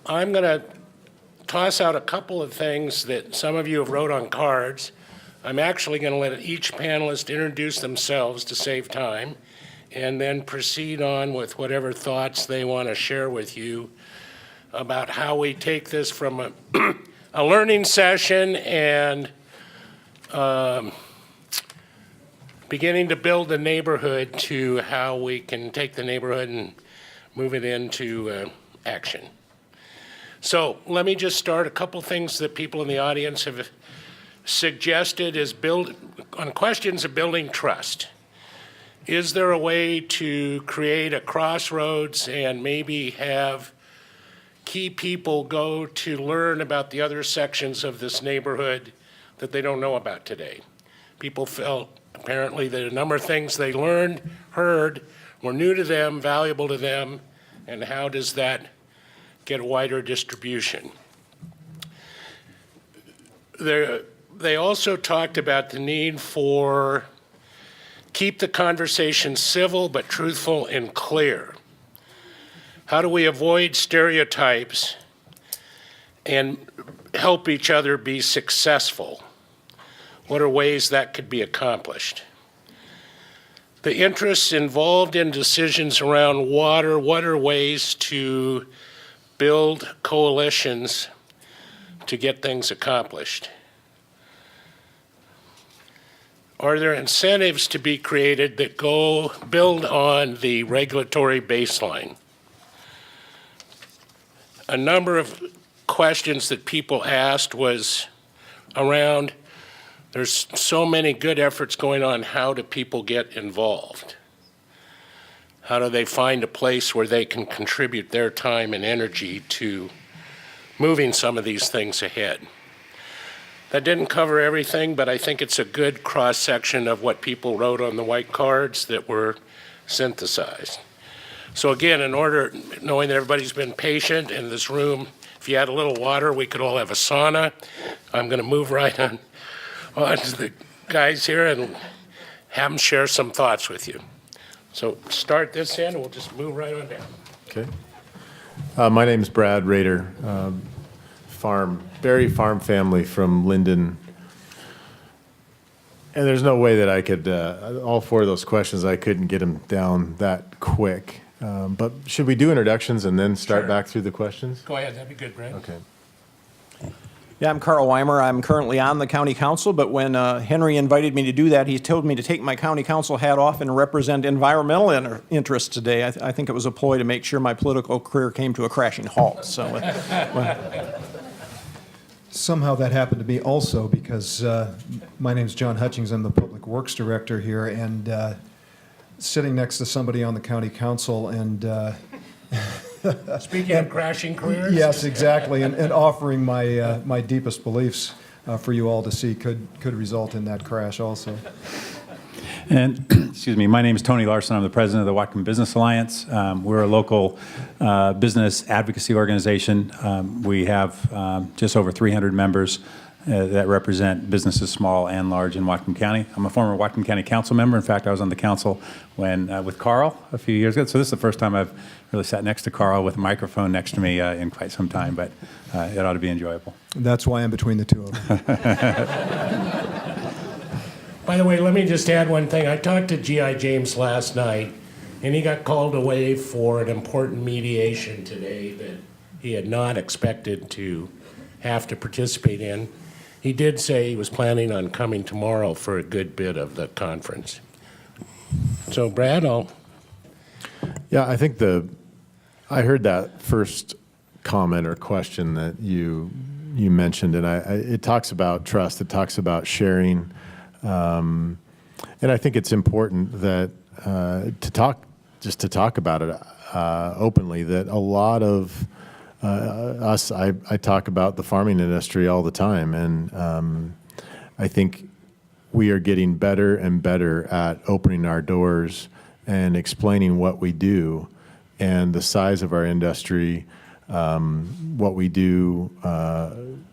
I'm going to toss out a couple of things that some of you have wrote on cards. I'm actually going to let each panelist introduce themselves to save time, and then proceed on with whatever thoughts they want to share with you about how we take this from a learning session and beginning to build a neighborhood to how we can take the neighborhood and move it into action. So let me just start a couple things that people in the audience have suggested is on questions of building trust. Is there a way to create a crossroads and maybe have key people go to learn about the other sections of this neighborhood that they don't know about today? People felt apparently that a number of things they learned, heard, were new to them, valuable to them, and how does that get a wider distribution? They also talked about the need for keep the conversation civil but truthful and clear. How do we avoid stereotypes and help each other be successful? What are ways that could be accomplished? The interests involved in decisions around water, what are ways to build coalitions to get things accomplished? Are there incentives to be created that build on the regulatory baseline? A number of questions that people asked was around, there's so many good efforts going on, how do people get involved? How do they find a place where they can contribute their time and energy to moving some of these things ahead? That didn't cover everything, but I think it's a good cross-section of what people wrote on the white cards that were synthesized. So again, knowing that everybody's been patient in this room, if you had a little water, we could all have a sauna. I'm going to move right on to the guys here and have them share some thoughts with you. So start this end, and we'll just move right on down. Okay. My name's Brad Rader. Berry farm family from Linden. And there's no way that I could, all four of those questions, I couldn't get them down that quick. But should we do introductions and then start back through the questions? Go ahead, that'd be good, Brad. Okay. Yeah, I'm Carl Weimer. I'm currently on the county council, but when Henry invited me to do that, he told me to take my county council hat off and represent environmental interests today. I think it was a ploy to make sure my political career came to a crashing halt. So, somehow that happened to me also because my name's Jon Hutchings. I'm the Public Works Director here, and sitting next to somebody on the county council and Speaking of crashing careers? yes, exactly, and offering my deepest beliefs for you all to see could result in that crash also. And excuse me, my name is Tony Larson. I'm the president of the Whatcom Business Alliance. We're a local business advocacy organization. We have just over 300 members that represent businesses small and large in Whatcom County. I'm a former Whatcom County Council member. In fact, I was on the council with Carl a few years ago. So this is the first time I've really sat next to Carl with a microphone next to me in quite some time, but it ought to be enjoyable. That's why I'm between the two of them. By the way, let me just add one thing. I talked to G.I. James last night, and he got called away for an important mediation today that he had not expected to have to participate in. He did say he was planning on coming tomorrow for a good bit of the conference. So, Brad, Yeah, I think I heard that first comment or question that you mentioned, and it talks about trust. It talks about sharing. And I think it's important that to talk about it openly, that a lot of I talk about the farming industry all the time, and I think we are getting better and better at opening our doors and explaining what we do and the size of our industry, what we do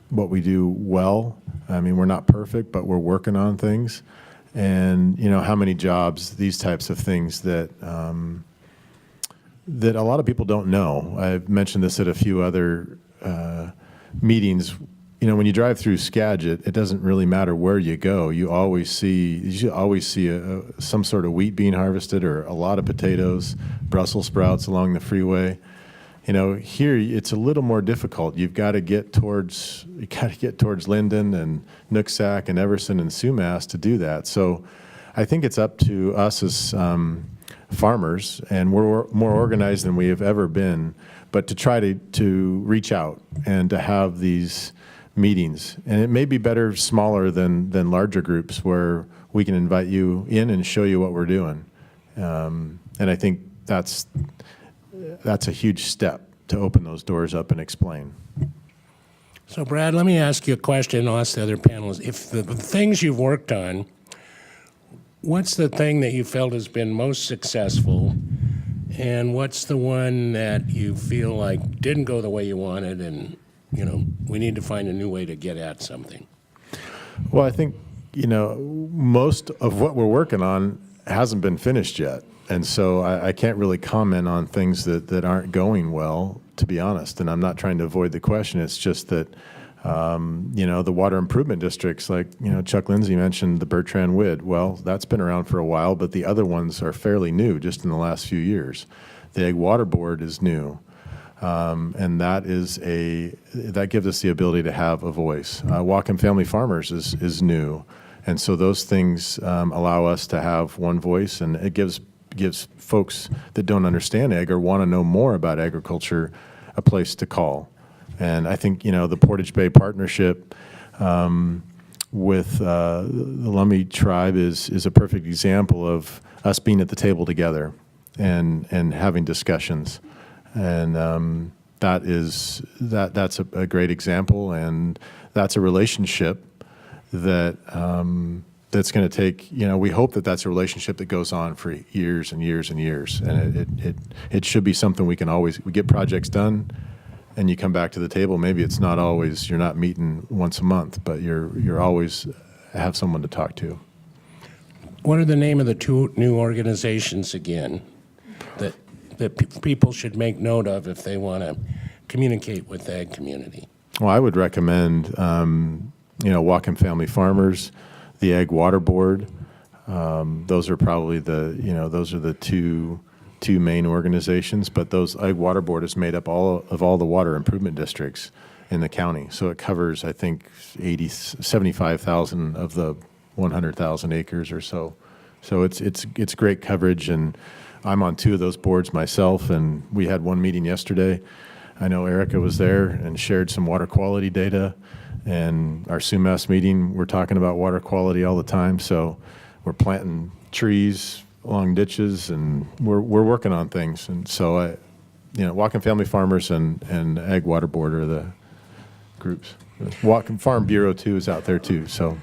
well. I mean, we're not perfect, but we're working on things. And, how many jobs, these types of things that that a lot of people don't know. I've mentioned this at a few other meetings. You know, when you drive through Skagit, it doesn't really matter where you go. You always see some sort of wheat being harvested, or a lot of potatoes, Brussels sprouts along the freeway. You know, here it's a little more difficult. You've got to get towards Linden and Nooksack and Everson and Sumas to do that. So I think it's up to us as farmers, and we're more organized than we have ever been, but to try to reach out and to have these meetings. And it may be better smaller than larger groups, where we can invite you in and show you what we're doing. And I think that's a huge step to open those doors up and explain. So Brad, let me ask you a question, and I'll ask the other panelists. If the things you've worked on, what's the thing that you felt has been most successful, and what's the one that you feel like didn't go the way you wanted, and, you know, we need to find a new way to get at something? Well, I think, you know, most of what we're working on hasn't been finished yet. And so I can't really comment on things that aren't going well, to be honest. And I'm not trying to avoid the question. It's just that, you know, the water improvement districts, like, you know, Chuck Lindsay mentioned the Bertrand Wood. Well, that's been around for a while, but the other ones are fairly new, just in the last few years. The Ag Water Board is new. And that gives us the ability to have a voice. Whatcom Family Farmers is new. And so those things allow us to have one voice, and it gives folks that don't understand ag or want to know more about agriculture a place to call. And I think, you know, the Portage Bay Partnership with the Lummi Tribe is a perfect example of us being at the table together and having discussions. And that's a great example, and that's a relationship that that's going to take, you know, we hope that that's a relationship that goes on for years and years and years. And it should be something we get projects done, and you come back to the table. Maybe it's not always, you're not meeting once a month, but you're always have someone to talk to. What are the name of the two new organizations again that people should make note of if they want to communicate with the ag community? Well, I would recommend, you know, Whatcom Family Farmers, the Ag Water Board. Those are probably those are the two main organizations. But those Ag Water Board is made up of all the water improvement districts in the county. So it covers, I think, 75,000 of the 100,000 acres or so. So it's great coverage, and I'm on two of those boards myself, and we had one meeting yesterday. I know Erica was there and shared some water quality data. And our Sumas meeting, we're talking about water quality all the time. So we're planting trees along ditches, and we're working on things. And so Whatcom Family Farmers and Ag Water Board are the groups. Whatcom Farm Bureau too is out there too. So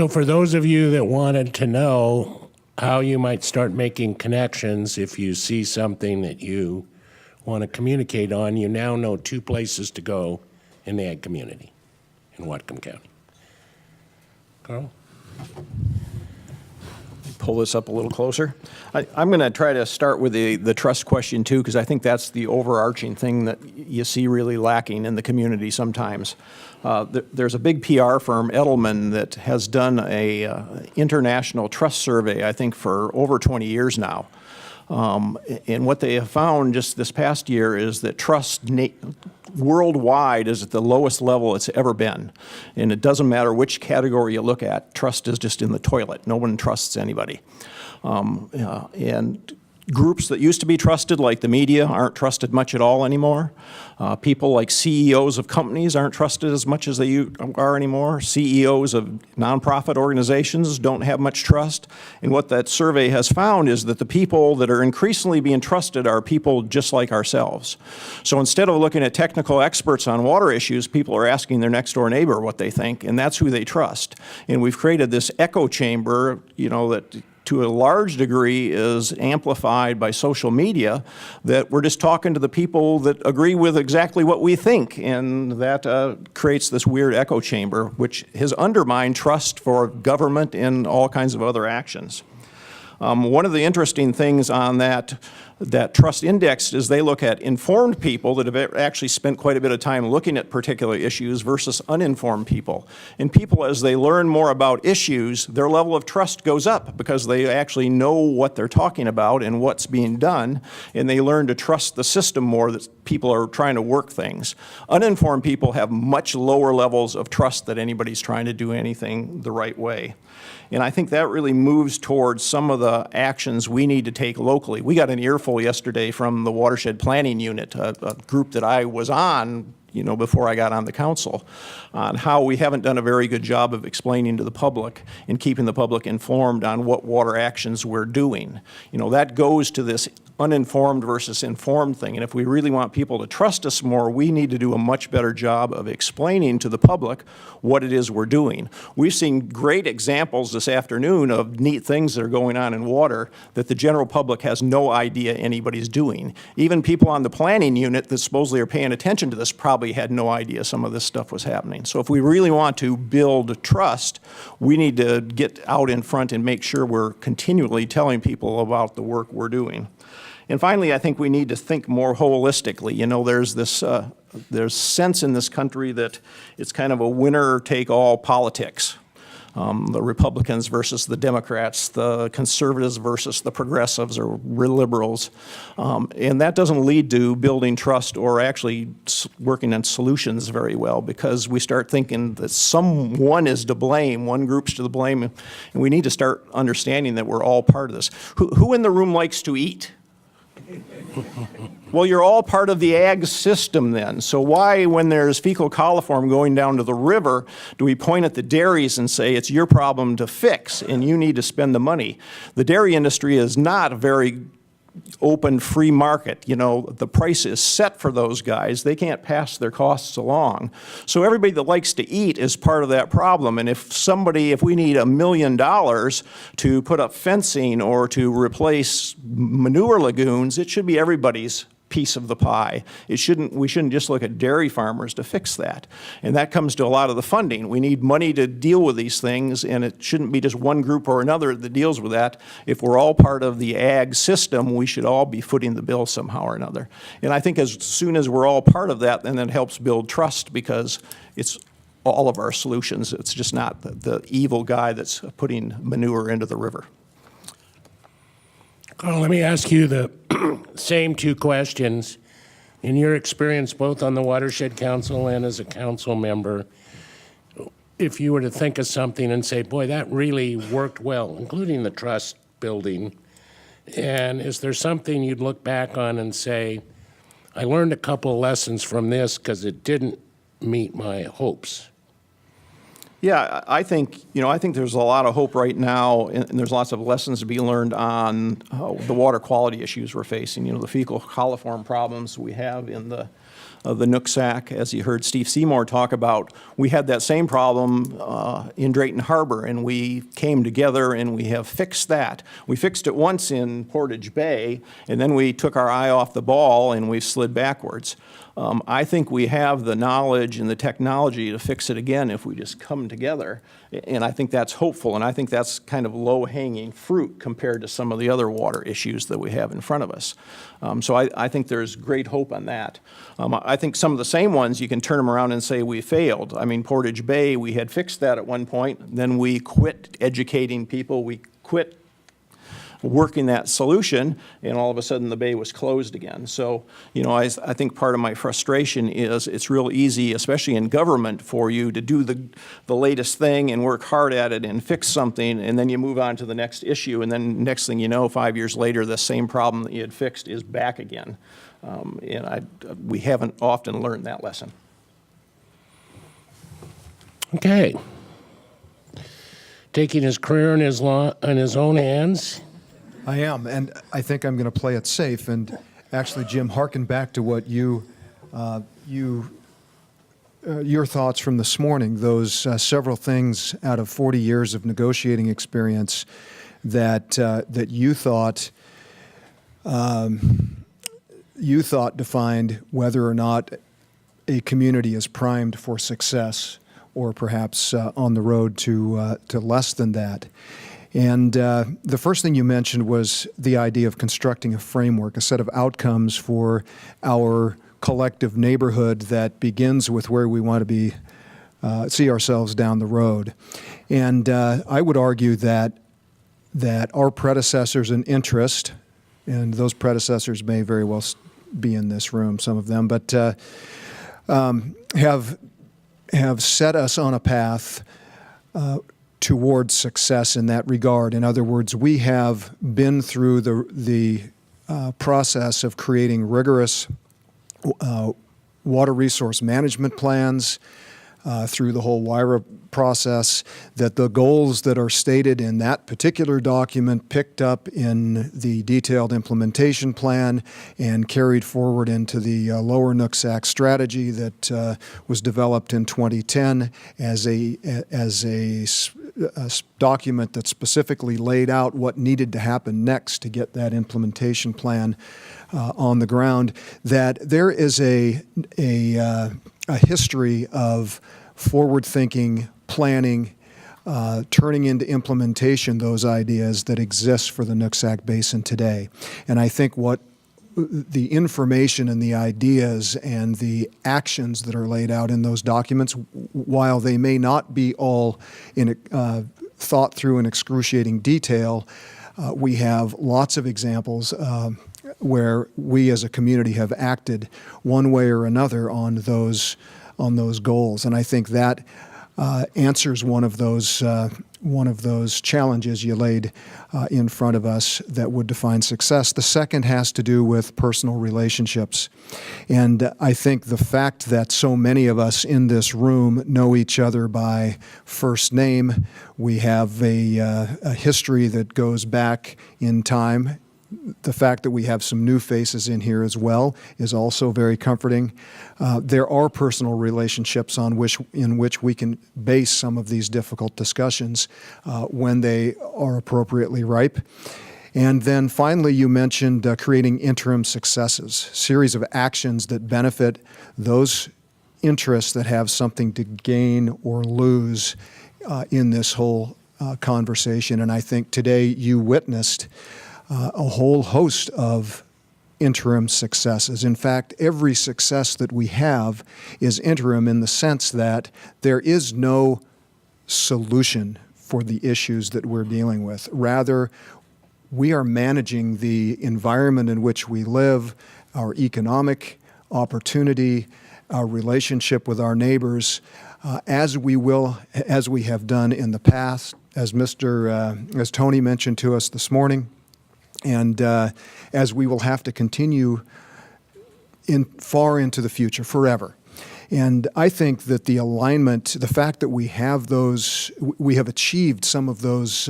for those of you that wanted to know how you might start making connections if you see something that you want to communicate on, you now know two places to go in the ag community in Whatcom County. Carl? Pull this up a little closer. I'm going to try to start with the trust question too, because I think that's the overarching thing that you see really lacking in the community sometimes. There's a big PR firm, Edelman, that has done a international trust survey, I think, for over 20 years now. And what they have found just this past year is that trust worldwide is at the lowest level it's ever been. And it doesn't matter which category you look at, trust is just in the toilet. No one trusts anybody. And groups that used to be trusted, like the media, aren't trusted much at all anymore. People like CEOs of companies aren't trusted as much as they are anymore. CEOs of nonprofit organizations don't have much trust. And what that survey has found is that the people that are increasingly being trusted are people just like ourselves. So instead of looking at technical experts on water issues, people are asking their next door neighbor what they think, and that's who they trust. And we've created this echo chamber, you know, that to a large degree is amplified by social media, that we're just talking to the people that agree with exactly what we think, and that creates this weird echo chamber, which has undermined trust for government and all kinds of other actions. One of the interesting things on that trust index is they look at informed people that have actually spent quite a bit of time looking at particular issues versus uninformed people. And people, as they learn more about issues, their level of trust goes up because they actually know what they're talking about and what's being done, and they learn to trust the system more that people are trying to work things. Uninformed people have much lower levels of trust that anybody's trying to do anything the right way. And I think that really moves towards some of the actions we need to take locally. We got an earful yesterday from the Watershed Planning Unit, a group that I was on, before I got on the council, on how we haven't done a very good job of explaining to the public and keeping the public informed on what water actions we're doing. That goes to this uninformed versus informed thing. And if we really want people to trust us more, we need to do a much better job of explaining to the public what it is we're doing. We've seen great examples this afternoon of neat things that are going on in water that the general public has no idea anybody's doing. Even people on the planning unit that supposedly are paying attention to this probably had no idea some of this stuff was happening. So if we really want to build trust, we need to get out in front and make sure we're continually telling people about the work we're doing. And finally, I think we need to think more holistically. There's this there's sense in this country that it's kind of a winner-take-all politics. The Republicans versus the Democrats, the conservatives versus the progressives or liberals. And that doesn't lead to building trust or actually working on solutions very well, because we start thinking that someone is to blame, one group's to the blame, and we need to start understanding that we're all part of this. Who in the room likes to eat? Well, you're all part of the ag system then. So why, when there's fecal coliform going down to the river, do we point at the dairies and say it's your problem to fix and you need to spend the money? The dairy industry is not a very open, free market. The price is set for those guys. They can't pass their costs along. So everybody that likes to eat is part of that problem. And if we need $1 million to put up fencing or to replace manure lagoons, it should be everybody's piece of the pie. We shouldn't just look at dairy farmers to fix that. And that comes to a lot of the funding. We need money to deal with these things, and it shouldn't be just one group or another that deals with that. If we're all part of the ag system, we should all be footing the bill somehow or another. And I think as soon as we're all part of that, then it helps build trust, because it's all of our solutions. It's just not the evil guy that's putting manure into the river. Carl, let me ask you the same two questions. In your experience, both on the Watershed Council and as a council member, if you were to think of something and say, boy, that really worked well, including the trust building, and is there something you'd look back on and say, I learned a couple lessons from this because it didn't meet my hopes? Yeah, I think there's a lot of hope right now, and there's lots of lessons to be learned on the water quality issues we're facing. The fecal coliform problems we have in the Nooksack, as you heard Steve Seymour talk about. We had that same problem in Drayton Harbor, and we came together and we have fixed that. We fixed it once in Portage Bay, and then we took our eye off the ball and we've slid backwards. I think we have the knowledge and the technology to fix it again if we just come together. And I think that's hopeful, and I think that's kind of low-hanging fruit compared to some of the other water issues that we have in front of us. So I think there's great hope on that. I think some of the same ones, you can turn them around and say we failed. I mean, Portage Bay, we had fixed that at one point. Then we quit educating people. We quit working that solution, and all of a sudden the bay was closed again. So, I think part of my frustration is it's real easy, especially in government, for you to do the latest thing and work hard at it and fix something, and then you move on to the next issue, and then next thing you know, 5 years later, the same problem that you had fixed is back again. We haven't often learned that lesson. Okay. Taking his career in his own hands. I am, and I think I'm going to play it safe. And actually, Jim, hearken back to what your thoughts from this morning. Those several things out of 40 years of negotiating experience that you thought defined whether or not a community is primed for success, or perhaps on the road to less than that. And the first thing you mentioned was the idea of constructing a framework, a set of outcomes for our collective neighborhood that begins with where we want to be, see ourselves down the road. And I would argue that our predecessors in interest, and those predecessors may very well be in this room, some of them, but have set us on a path towards success in that regard. In other words, we have been through the process of creating rigorous water resource management plans through the whole Weimer process, that the goals that are stated in that particular document picked up in the detailed implementation plan and carried forward into the Lower Nooksack strategy that was developed in 2010 as a document that specifically laid out what needed to happen next to get that implementation plan on the ground, that there is a history of forward-thinking, planning, turning into implementation those ideas that exist for the Nooksack Basin today. And I think what the information and the ideas and the actions that are laid out in those documents, while they may not be all thought through in excruciating detail, we have lots of examples where we as a community have acted one way or another on those goals. And I think that answers one of those challenges you laid in front of us that would define success. The second has to do with personal relationships. And I think the fact that so many of us in this room know each other by first name, we have a history that goes back in time. The fact that we have some new faces in here as well is also very comforting. There are personal relationships in which we can base some of these difficult discussions when they are appropriately ripe. And then finally, you mentioned creating interim successes, series of actions that benefit those interests that have something to gain or lose in this whole conversation. And I think today you witnessed a whole host of interim successes. In fact, every success that we have is interim in the sense that there is no solution for the issues that we're dealing with. Rather, we are managing the environment in which we live, our economic opportunity, our relationship with our neighbors, as we have done in the past, as Tony mentioned to us this morning. And as we will have to continue far into the future, forever. And I think that the alignment, the fact that we have achieved some of those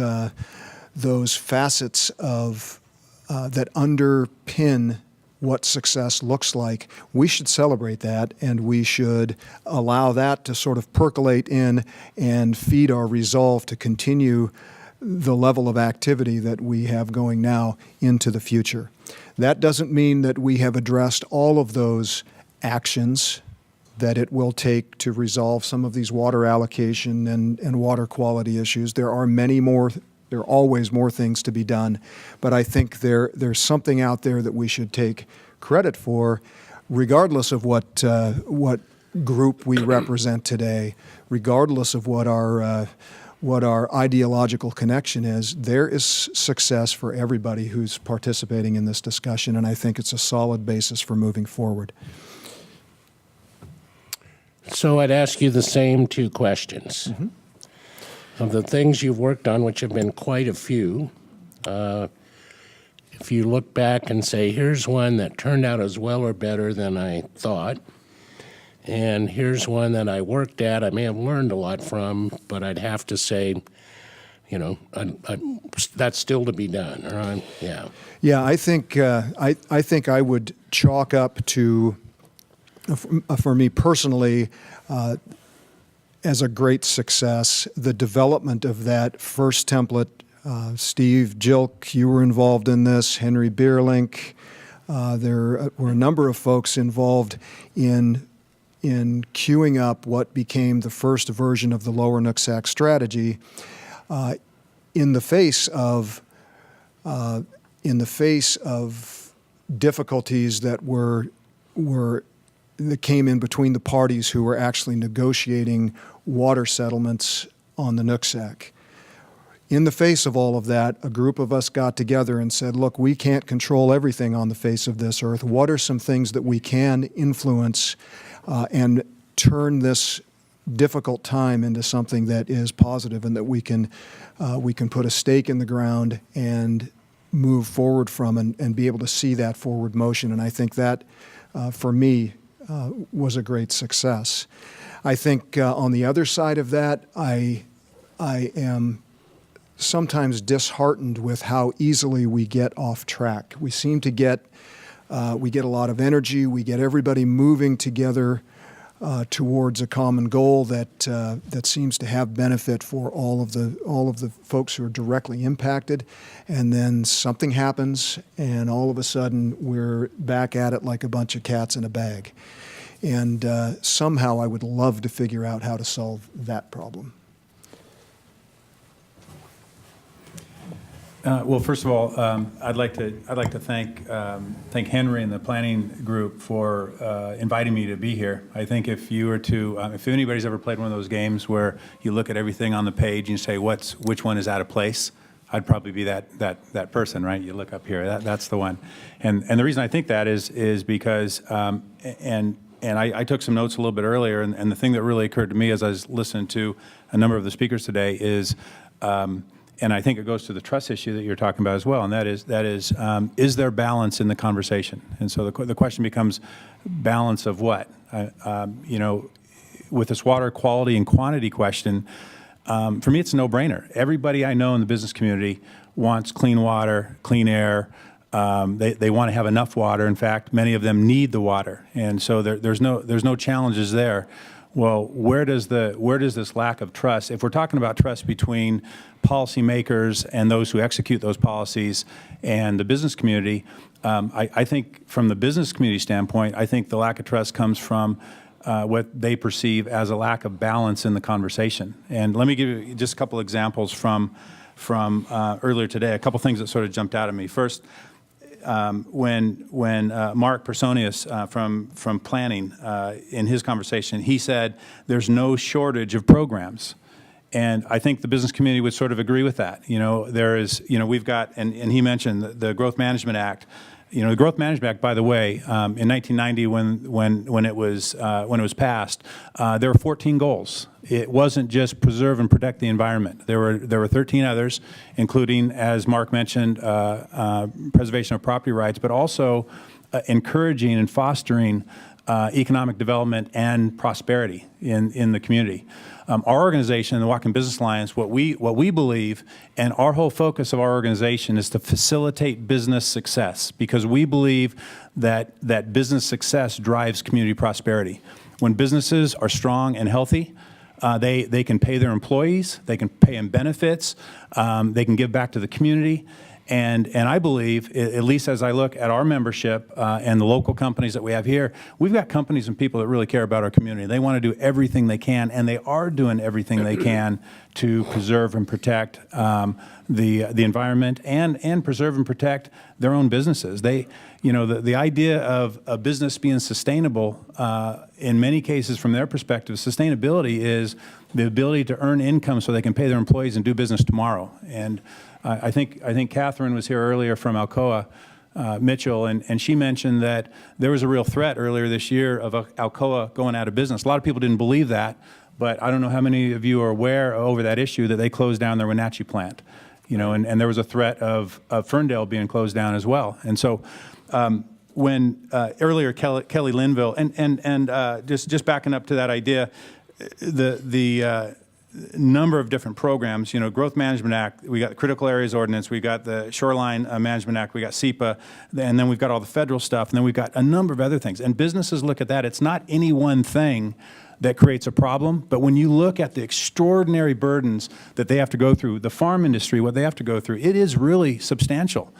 facets of that underpin what success looks like, we should celebrate that, and we should allow that to sort of percolate in and feed our resolve to continue the level of activity that we have going now into the future. That doesn't mean that we have addressed all of those actions that it will take to resolve some of these water allocation and water quality issues. There are many more, there are always more things to be done, but I think there's something out there that we should take credit for, regardless of what group we represent today, regardless of what our ideological connection is. There is success for everybody who's participating in this discussion, and I think it's a solid basis for moving forward. So I'd ask you the same two questions. Mm-hmm. Of the things you've worked on, which have been quite a few, if you look back and say, here's one that turned out as well or better than I thought, and here's one that I worked at, I may have learned a lot from, but I'd have to say, that's still to be done. Right? Yeah. Yeah, I think I would chalk up to, for me personally, as a great success, the development of that first template. Steve Jilk, you were involved in this. Henry Bierlink. There were a number of folks involved in queuing up what became the first version of the Lower Nooksack strategy. in the face of difficulties that came in between the parties who were actually negotiating water settlements on the Nooksack. In the face of all of that, a group of us got together and said, look, we can't control everything on the face of this earth. What are some things that we can influence and turn this difficult time into something that is positive and that we can put a stake in the ground and move forward from and be able to see that forward motion. And I think that, for me, was a great success. I think on the other side of that, I am sometimes disheartened with how easily we get off track. We seem to get a lot of energy. We get everybody moving together towards a common goal that seems to have benefit for all of the folks who are directly impacted, and then something happens, and all of a sudden we're back at it like a bunch of cats in a bag. And somehow I would love to figure out how to solve that problem. Well, first of all, I'd like to thank Henry and the planning group for inviting me to be here. I think if you were to, if anybody's ever played one of those games where you look at everything on the page and you say which one is out of place, I'd probably be that person, right? You look up here, that's the one. And the reason I think that is because and I took some notes a little bit earlier, and the thing that really occurred to me as I was listening to a number of the speakers today is. And I think it goes to the trust issue that you're talking about as well, and that is there balance in the conversation? And so the question becomes, balance of what? You know, with this water quality and quantity question, for me it's a no-brainer. Everybody I know in the business community wants clean water, clean air. They want to have enough water. In fact, many of them need the water, and so there's no challenges there. Well, where does this lack of trust, if we're talking about trust between policymakers and those who execute those policies and the business community, I think from the business community standpoint, I think the lack of trust comes from what they perceive as a lack of balance in the conversation. And let me give you just a couple examples from earlier today, a couple things that sort of jumped out at me. First, when Mark Personius from planning in his conversation, he said there's no shortage of programs, and I think the business community would sort of agree with that. You know, there is, you know, we've got, and he mentioned the Growth Management Act. You know, the Growth Management Act, by the way, in 1990 when it was passed, there were 14 goals. It wasn't just preserve and protect the environment. There were 13 others, including, as Mark mentioned, preservation of property rights, but also encouraging and fostering economic development and prosperity in the community. Our organization, the Whatcom Business Alliance, what we believe, and our whole focus of our organization is to facilitate business success, because we believe that business success drives community prosperity. When businesses are strong and healthy, they can pay their employees, they can pay them benefits, they can give back to the community. And I believe, at least as I look at our membership and the local companies that we have here, we've got companies and people that really care about our community. They want to do everything they can, and they are doing everything they can to preserve and protect the environment and preserve and protect their own businesses. They, you know, the idea of a business being sustainable, in many cases from their perspective, sustainability is the ability to earn income so they can pay their employees and do business tomorrow. And I think Catherine was here earlier from Alcoa, Mitchell, and she mentioned that there was a real threat earlier this year of Alcoa going out of business. A lot of people didn't believe that, but I don't know how many of you are aware over that issue that they closed down their Wenatchee plant. You know, and there was a threat of Ferndale being closed down as well. And so when earlier Kelly Linville, and just backing up to that idea, the number of different programs, you know, Growth Management Act, we got the Critical Areas Ordinance, we got the Shoreline Management Act, we got SEPA, and then we've got all the federal stuff, and then we've got a number of other things. And businesses look at that. It's not any one thing that creates a problem, but when you look at the extraordinary burdens that they have to go through, the farm industry, what they have to go through, it is really substantial.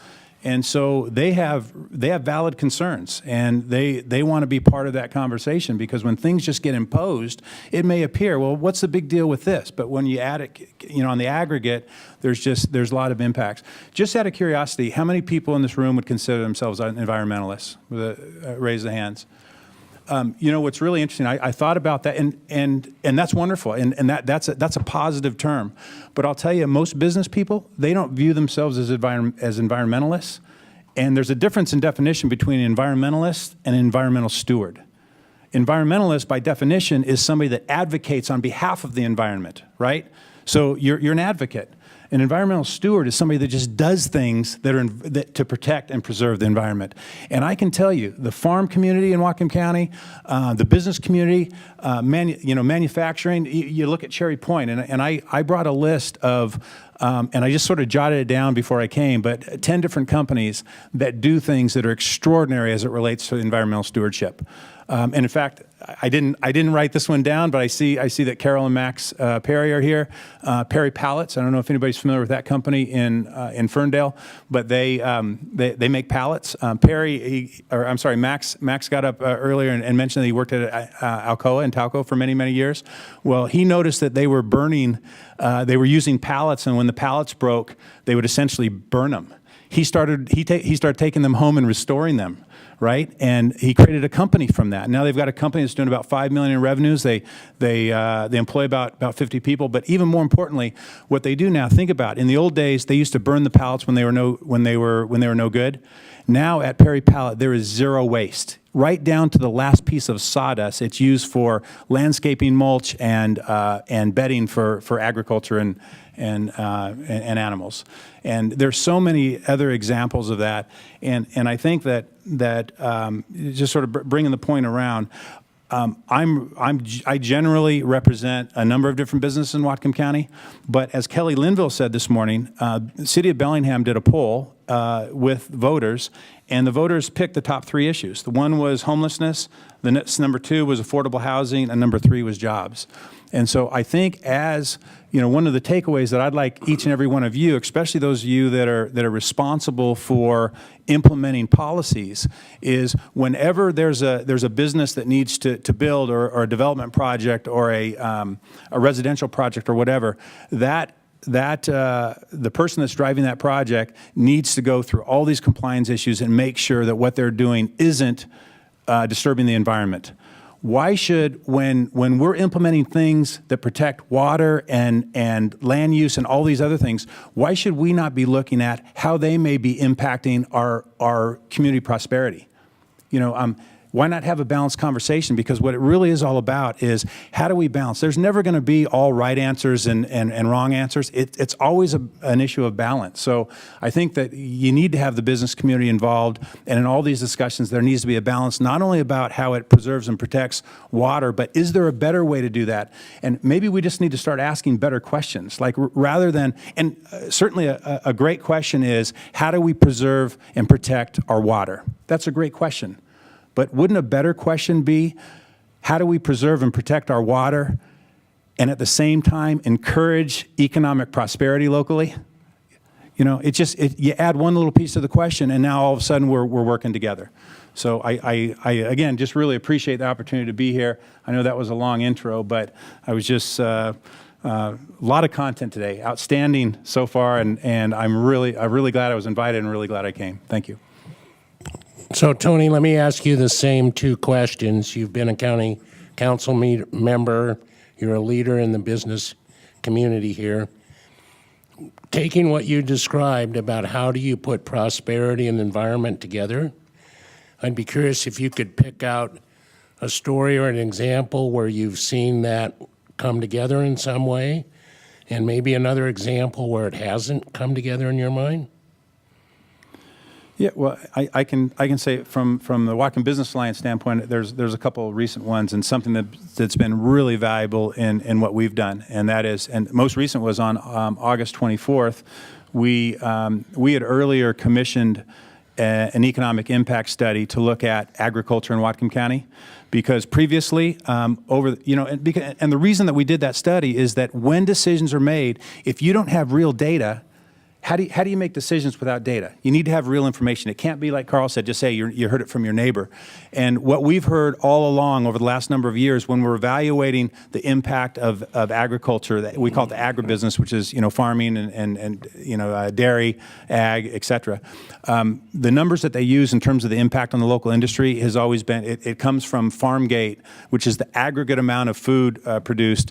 And so they have valid concerns, and they want to be part of that conversation, because when things just get imposed, it may appear, well, what's the big deal with this? But when you add it, on the aggregate, there's a lot of impacts. Just out of curiosity, how many people in this room would consider themselves environmentalists? Raise the hands. What's really interesting, I thought about that, and that's wonderful, and that's a positive term. But I'll tell you, most business people, they don't view themselves as environmentalists, and there's a difference in definition between an environmentalist and an environmental steward. Environmentalist, by definition, is somebody that advocates on behalf of the environment, right? So you're an advocate. An environmental steward is somebody that just does things to protect and preserve the environment. And I can tell you, the farm community in Whatcom County, the business community, manufacturing, you look at Cherry Point, and I brought a list of, and I just sort of jotted it down before I came, but 10 different companies that do things that are extraordinary as it relates to environmental stewardship. And in fact, I didn't write this one down, but I see that Carol and Max Perry are here. Perry Pallets. I don't know if anybody's familiar with that company in Ferndale, but they make pallets. Max got up earlier and mentioned that he worked at Alcoa and Talco for many years. Well, he noticed that they were burning, they were using pallets, and when the pallets broke, they would essentially burn them. He started taking them home and restoring them, right? And he created a company from that. Now they've got a company that's doing about $5 million in revenues. They employ about 50 people. But even more importantly, what they do now, think about, in the old days, they used to burn the pallets when they were no good. Now at Perry Pallet, there is zero waste. Right down to the last piece of sawdust, it's used for landscaping mulch and bedding for agriculture and animals. And there's so many other examples of that. And I think that just sort of bringing the point around, I generally represent a number of different businesses in Whatcom County, but as Kelly Linville said this morning, the City of Bellingham did a poll with voters, and the voters picked the top 3 issues. The one was homelessness, the next, number 2 was affordable housing, and number 3 was jobs. And so I think, as one of the takeaways that I'd like each and every one of you, especially those of you that are responsible for implementing policies, is whenever there's a business that needs to build, or a development project, or a residential project, or whatever, that the person that's driving that project needs to go through all these compliance issues and make sure that what they're doing isn't disturbing the environment. Why should, when we're implementing things that protect water and land use and all these other things, why should we not be looking at how they may be impacting our community prosperity? Why not have a balanced conversation? Because what it really is all about is, how do we balance? There's never going to be all right answers and wrong answers. It's always an issue of balance. So I think that you need to have the business community involved, and in all these discussions, there needs to be a balance, not only about how it preserves and protects water, but is there a better way to do that? And maybe we just need to start asking better questions, like rather than, and certainly a great question is, how do we preserve and protect our water? That's a great question. But wouldn't a better question be, how do we preserve and protect our water and at the same time encourage economic prosperity locally? You add one little piece to the question, and now all of a sudden we're working together. So I again, just really appreciate the opportunity to be here. I know that was a long intro, but I was just, a lot of content today, outstanding so far, and I'm really glad I was invited and really glad I came. Thank you. So, Tony, let me ask you the same 2 questions. You've been a county council member. You're a leader in the business community here. Taking what you described about how do you put prosperity and environment together, I'd be curious if you could pick out a story or an example where you've seen that come together in some way, and maybe another example where it hasn't come together in your mind? Yeah, well, I can say from the Whatcom Business Alliance standpoint, there's a couple of recent ones, and something that's been really valuable in what we've done, and that is, and most recent was on August 24th. We had earlier commissioned an economic impact study to look at agriculture in Whatcom County, because previously, and the reason that we did that study is that when decisions are made, if you don't have real data, how do you make decisions without data? You need to have real information. It can't be like Carl said, just say you heard it from your neighbor. And what we've heard all along over the last number of years when we're evaluating the impact of agriculture, that we call it the agribusiness, which is farming and dairy, ag, et cetera. The numbers that they use in terms of the impact on the local industry has always been, it comes from FarmGate, which is the aggregate amount of food produced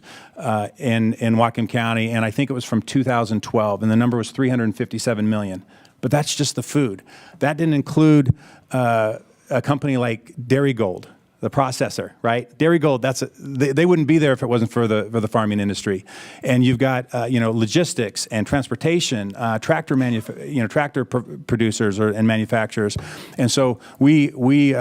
in Whatcom County, and I think it was from 2012, and the number was 357 million. But that's just the food. That didn't include a company like Dairy Gold, the processor, right? Dairy Gold, they wouldn't be there if it wasn't for the farming industry. And you've got logistics and transportation, tractor producers and manufacturers. And so we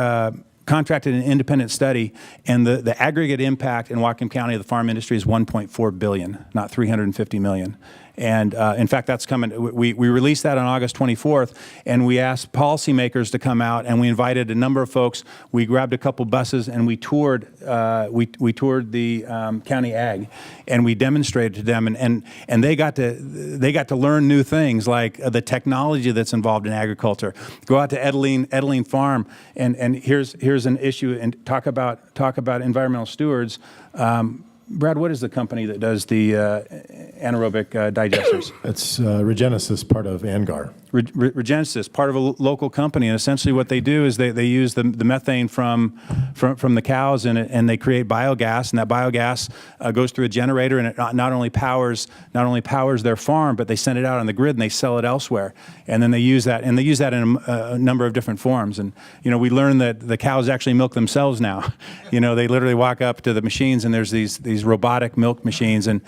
contracted an independent study, and the aggregate impact in Whatcom County of the farm industry is 1.4 billion, not 350 million. And in fact, that's coming. We released that on August 24th, and we asked policymakers to come out, and we invited a number of folks. We grabbed a couple buses, and we toured. We toured the county ag, and we demonstrated to them, and they got to learn new things like the technology that's involved in agriculture. Go out to Edeling Farm, and here's an issue, and talk about environmental stewards. Brad, what is the company that does the anaerobic digesters? It's Regenesis, part of Angar. Regenesis, part of a local company, and essentially what they do is they use the methane from the cows, and they create biogas, and that biogas goes through a generator, and it not only powers their farm, but they send it out on the grid and they sell it elsewhere, and then they use that in a number of different forms. And we learned that the cows actually milk themselves now. They literally walk up to the machines, and there's these robotic milk machines, and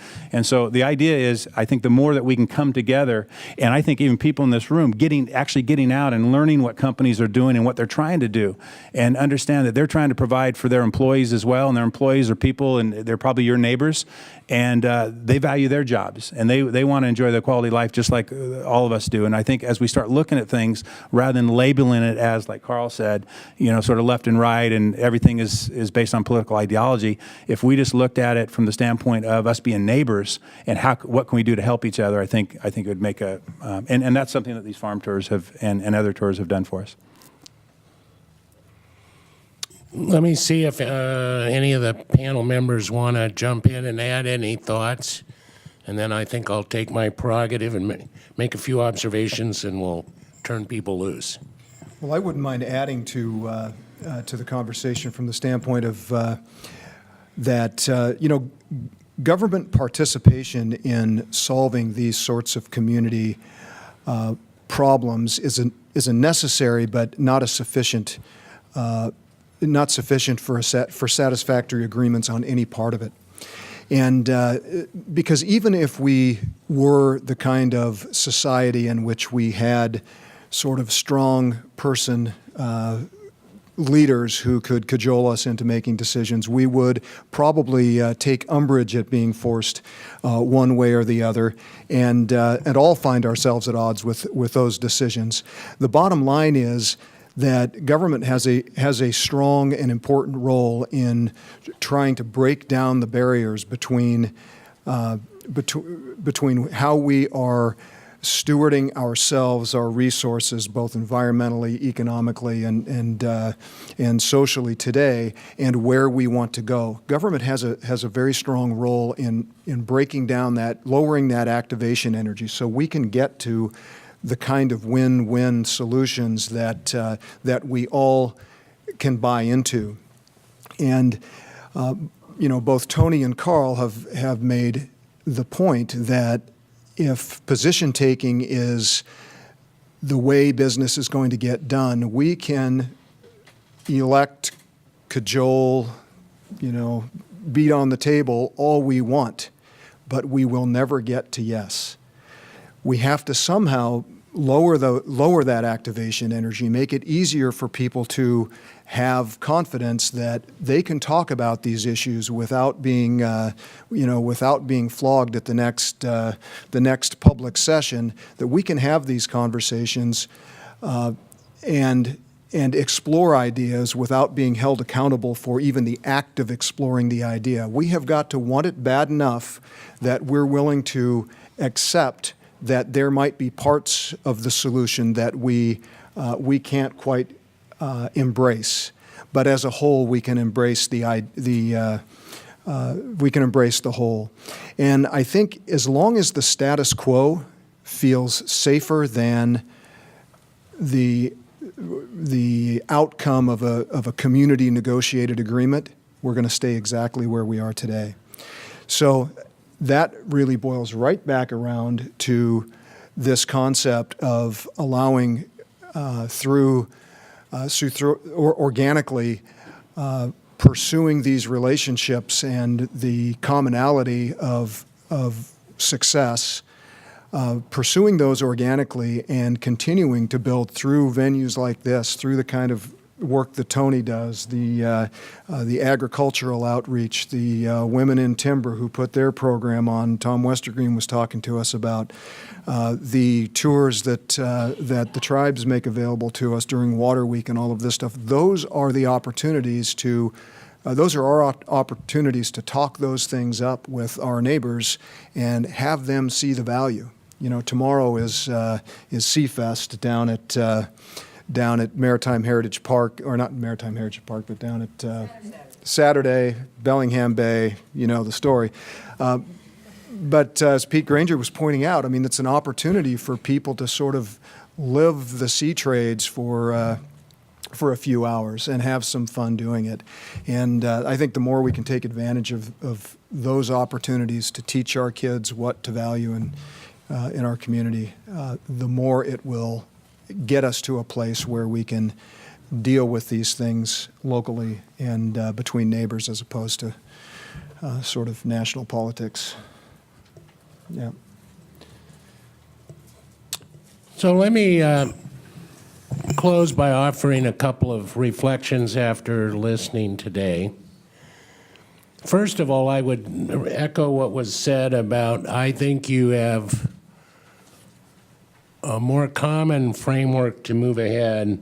so the idea is, I think the more that we can come together, and I think even people in this room actually getting out and learning what companies are doing and what they're trying to do, and understand that they're trying to provide for their employees as well, and their employees are people, and they're probably your neighbors, and they value their jobs, and they want to enjoy their quality of life just like all of us do. And I think as we start looking at things, rather than labeling it as, like Carl said, sort of left and right, and everything is based on political ideology, if we just looked at it from the standpoint of us being neighbors and what can we do to help each other, I think it would make and that's something that these farm tours and other tours have done for us. Let me see if any of the panel members want to jump in and add any thoughts, and then I think I'll take my prerogative and make a few observations, and we'll turn people loose. Well, I wouldn't mind adding to the conversation from the standpoint of that government participation in solving these sorts of community problems is a necessary but not sufficient for satisfactory agreements on any part of it. And because even if we were the kind of society in which we had sort of strong person leaders who could cajole us into making decisions, we would probably take umbrage at being forced one way or the other, and all find ourselves at odds with those decisions. The bottom line is that government has a strong and important role in trying to break down the barriers between how we are stewarding ourselves, our resources, both environmentally, economically, and socially today, and where we want to go. Government has a very strong role in breaking down that, lowering that activation energy, so we can get to the kind of win-win solutions that we all can buy into. And both Tony and Carl have made the point that if position taking is the way business is going to get done, we can elect, cajole, beat on the table all we want, but we will never get to yes. We have to somehow lower that activation energy, make it easier for people to have confidence that they can talk about these issues without being flogged at the next public session. That we can have these conversations and explore ideas without being held accountable for even the act of exploring the idea. We have got to want it bad enough that we're willing to accept that there might be parts of the solution that we can't quite embrace, but as a whole, we can embrace the whole. And I think as long as the status quo feels safer than the outcome of a community negotiated agreement, we're going to stay exactly where we are today. So that really boils right back around to this concept of allowing organically pursuing these relationships and the commonality of success, pursuing those organically and continuing to build through venues like this, through the kind of work that Tony does, the agricultural outreach, the Women in Timber who put their program on. Tom Westergreen was talking to us about the tours that the tribes make available to us during Water Week and all of this stuff. Those are the opportunities to those are our opportunities to talk those things up with our neighbors and have them see the value. You know, tomorrow is Seafest down at Maritime Heritage Park, or not Maritime Heritage Park, but down at Saturday, Bellingham Bay, you know the story. But as Pete Granger was pointing out, I mean, it's an opportunity for people to sort of live the sea trades for a few hours and have some fun doing it. And I think the more we can take advantage of those opportunities to teach our kids what to value in our community, the more it will get us to a place where we can deal with these things locally and between neighbors as opposed to sort of national politics. Yeah. So let me close by offering a couple of reflections after listening today. First of all, I would echo what was said about, I think you have a more common framework to move ahead,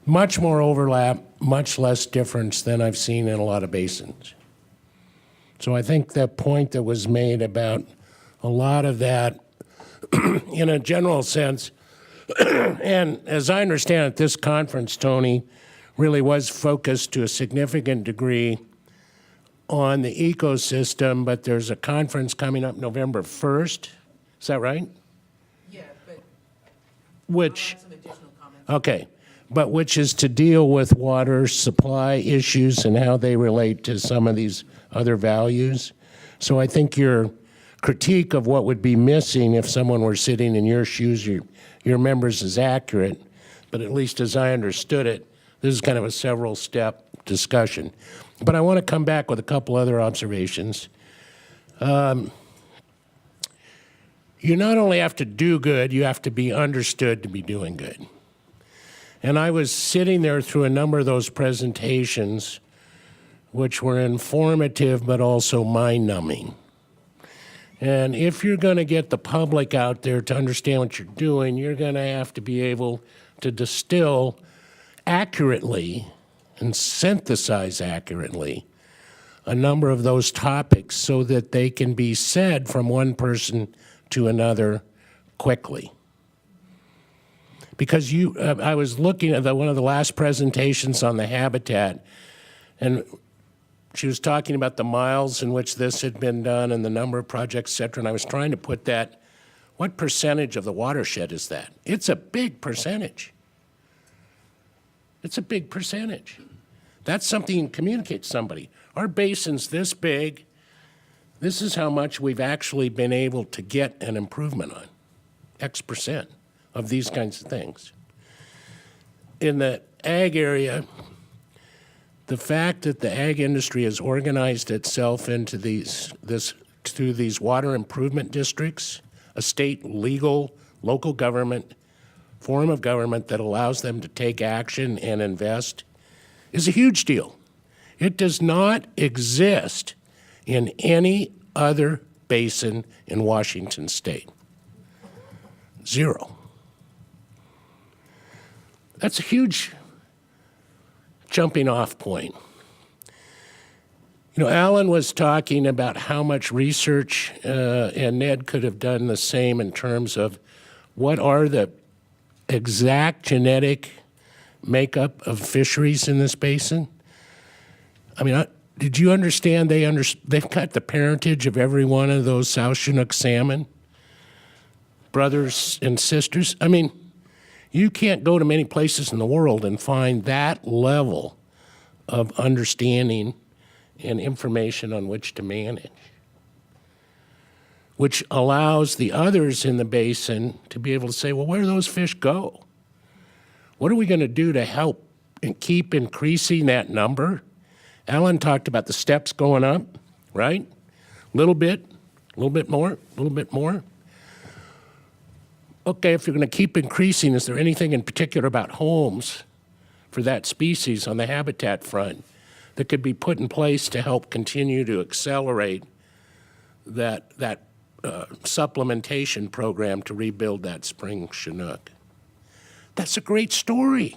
much more overlap, much less difference than I've seen in a lot of basins. So I think that point that was made about a lot of that in a general sense, and as I understand it, this conference, Tony, really was focused to a significant degree on the ecosystem, but there's a conference coming up November 1st. Is that right? Yeah, but Which, I'll have some additional comments. okay, but which is to deal with water supply issues and how they relate to some of these other values. So I think your critique of what would be missing if someone were sitting in your shoes, your members, is accurate, but at least as I understood it, this is kind of a several-step discussion. But I want to come back with a couple other observations. You not only have to do good, you have to be understood to be doing good. And I was sitting there through a number of those presentations, which were informative but also mind-numbing. And if you're going to get the public out there to understand what you're doing, you're going to have to be able to distill accurately and synthesize accurately a number of those topics so that they can be said from one person to another quickly. Because I was looking at one of the last presentations on the habitat, and she was talking about the miles in which this had been done and the number of projects, et cetera, and I was trying to put that, what percentage of the watershed is that? It's a big percentage. It's a big percentage. That's something you can communicate to somebody. Our basin's this big. This is how much we've actually been able to get an improvement on, X% of these kinds of things. In the ag area, the fact that the ag industry has organized itself into through these water improvement districts, a state legal, local government, form of government that allows them to take action and invest, is a huge deal. It does not exist in any other basin in Washington state. Zero. That's a huge jumping off point. You know, Alan was talking about how much research, and Ned could have done the same in terms of what are the exact genetic makeup of fisheries in this basin. I mean, did you understand they've got the parentage of every one of those South Chinook salmon, brothers and sisters? I mean, you can't go to many places in the world and find that level of understanding and information on which to manage, which allows the others in the basin to be able to say, well, where do those fish go? What are we going to do to help and keep increasing that number? Alan talked about the steps going up, right? A little bit more, a little bit more. Okay, if you're going to keep increasing, is there anything in particular about homes for that species on the habitat front that could be put in place to help continue to accelerate that supplementation program to rebuild that spring Chinook? That's a great story.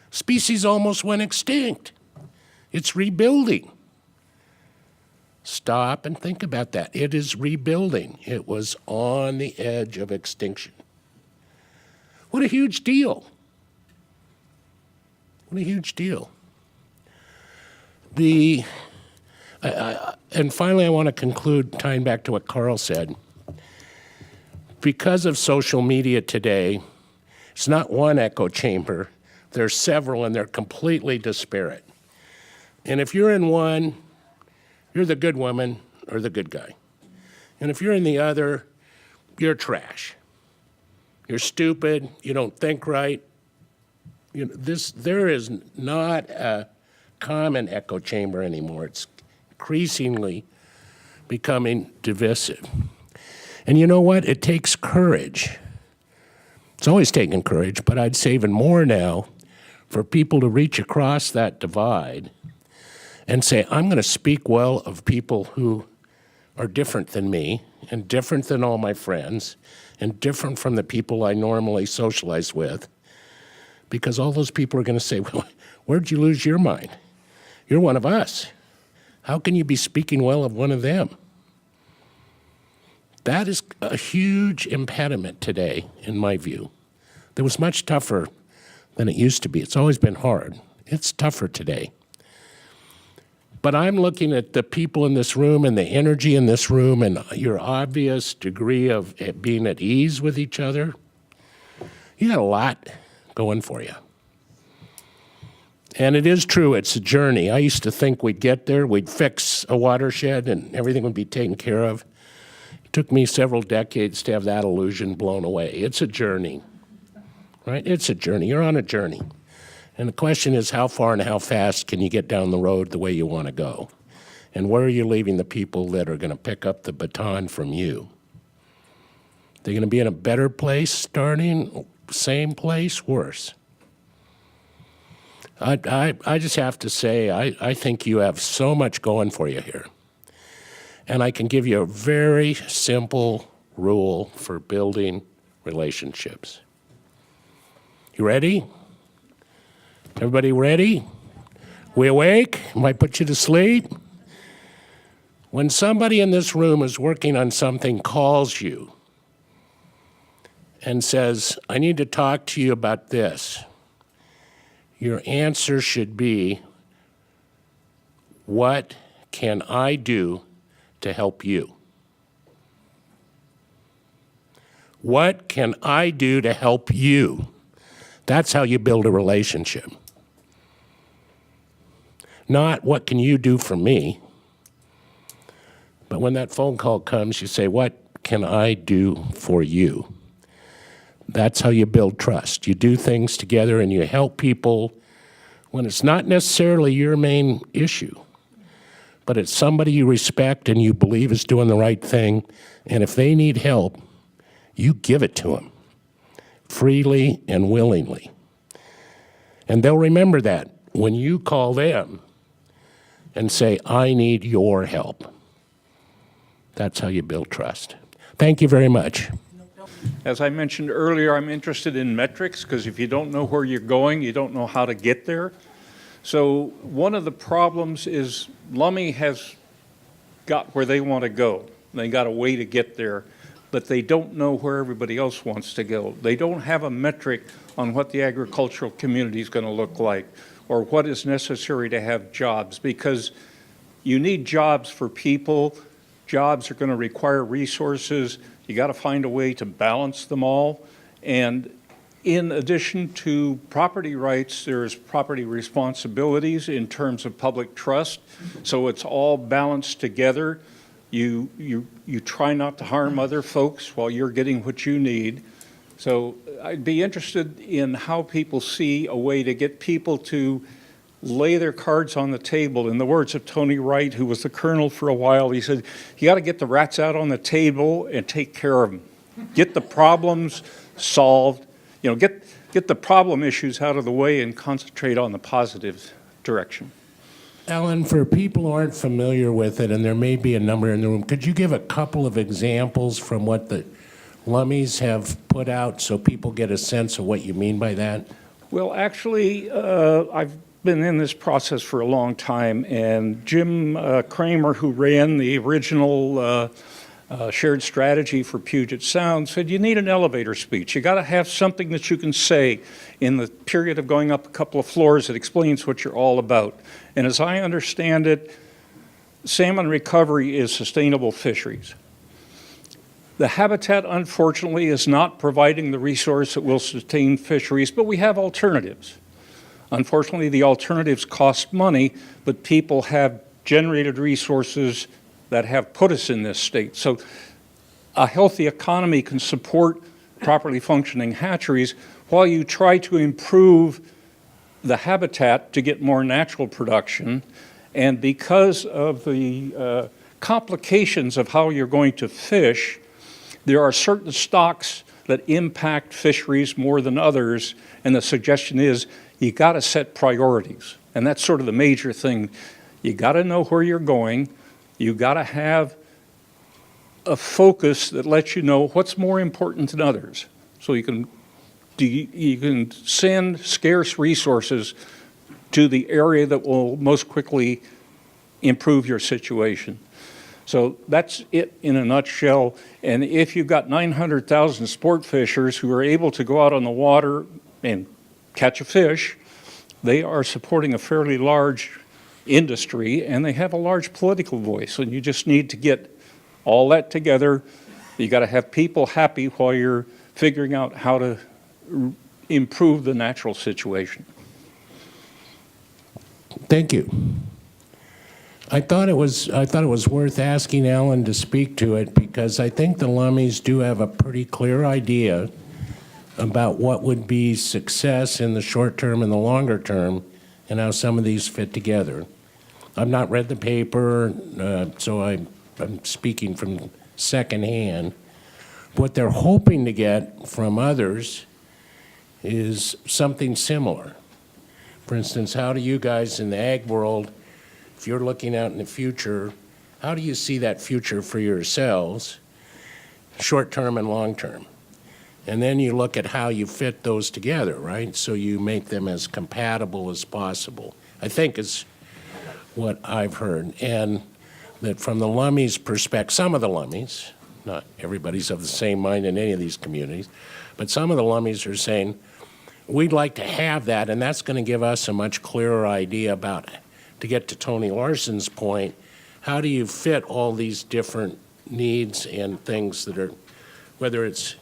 Species almost went extinct. It's rebuilding. Stop and think about that. It is rebuilding. It was on the edge of extinction. What a huge deal. What a huge deal. And finally, I want to conclude tying back to what Carl said. Because of social media today, it's not one echo chamber. There's several, and they're completely disparate. And if you're in one, you're the good woman or the good guy. And if you're in the other, you're trash. You're stupid. You don't think right. You know, there is not a common echo chamber anymore. It's increasingly becoming divisive. And you know what? It takes courage. It's always taken courage, but I'd say even more now for people to reach across that divide and say, I'm going to speak well of people who are different than me and different than all my friends and different from the people I normally socialize with, because all those people are going to say, well, where'd you lose your mind? You're one of us. How can you be speaking well of one of them? That is a huge impediment today, in my view. That was much tougher than it used to be. It's always been hard. It's tougher today. But I'm looking at the people in this room and the energy in this room and your obvious degree of being at ease with each other. You got a lot going for you. And it is true, it's a journey. I used to think we'd get there, we'd fix a watershed and everything would be taken care of. It took me several decades to have that illusion blown away. It's a journey, right? It's a journey. You're on a journey. And the question is, how far and how fast can you get down the road the way you want to go? And where are you leaving the people that are going to pick up the baton from you? They're going to be in a better place starting, same place, worse? I just have to say, I think you have so much going for you here. And I can give you a very simple rule for building relationships. You ready? Everybody ready? We awake? Might put you to sleep? When somebody in this room is working on something, calls you and says, I need to talk to you about this, your answer should be, what can I do to help you? What can I do to help you? That's how you build a relationship. Not what can you do for me? But when that phone call comes, you say, what can I do for you? That's how you build trust. You do things together and you help people when it's not necessarily your main issue, but it's somebody you respect and you believe is doing the right thing. And if they need help, you give it to them freely and willingly. And they'll remember that when you call them and say, I need your help. That's how you build trust. Thank you very much. As I mentioned earlier, I'm interested in metrics because if you don't know where you're going, you don't know how to get there. So one of the problems is Lummi has got where they want to go. They got a way to get there, but they don't know where everybody else wants to go. They don't have a metric on what the agricultural community is going to look like or what is necessary to have jobs, because you need jobs for people. Jobs are going to require resources. You got to find a way to balance them all. And in addition to property rights, there's property responsibilities in terms of public trust. So it's all balanced together. You try not to harm other folks while you're getting what you need. So I'd be interested in how people see a way to get people to lay their cards on the table. In the words of Tony Wright, who was the colonel for a while, he said, you got to get the rats out on the table and take care of them. Get the problems solved. You know, get the problem issues out of the way and concentrate on the positive direction. Alan, for people who aren't familiar with it, and there may be a number in the room, could you give a couple of examples from what the Lummies have put out so people get a sense of what you mean by that? Well, actually, I've been in this process for a long time, and Jim Kramer, who ran the original shared strategy for Puget Sound, said you need an elevator speech. You got to have something that you can say in the period of going up a couple of floors that explains what you're all about. And as I understand it, salmon recovery is sustainable fisheries. The habitat, unfortunately, is not providing the resource that will sustain fisheries, but we have alternatives. Unfortunately, the alternatives cost money, but people have generated resources that have put us in this state. So a healthy economy can support properly functioning hatcheries while you try to improve the habitat to get more natural production. And because of the complications of how you're going to fish, there are certain stocks that impact fisheries more than others, and the suggestion is you got to set priorities. And that's sort of the major thing. You got to know where you're going. You got to have a focus that lets you know what's more important than others. So you can send scarce resources to the area that will most quickly improve your situation. So that's it in a nutshell. And if you've got 900,000 sport fishers who are able to go out on the water and catch a fish, they are supporting a fairly large industry, and they have a large political voice. And you just need to get all that together. You got to have people happy while you're figuring out how to improve the natural situation. Thank you. I thought it was worth asking Alan to speak to it because I think the Lummies do have a pretty clear idea about what would be success in the short term and the longer term and how some of these fit together. I've not read the paper, so I'm speaking from secondhand. What they're hoping to get from others is something similar. For instance, how do you guys in the ag world, if you're looking out in the future, how do you see that future for yourselves, short term and long term? And then you look at how you fit those together, right? So you make them as compatible as possible, I think is what I've heard. And that from the Lummies' perspective, some of the Lummies, not everybody's of the same mind in any of these communities, but some of the Lummies are saying, we'd like to have that, and that's going to give us a much clearer idea about, to get to Tony Larson's point, how do you fit all these different needs and things that are, whether it's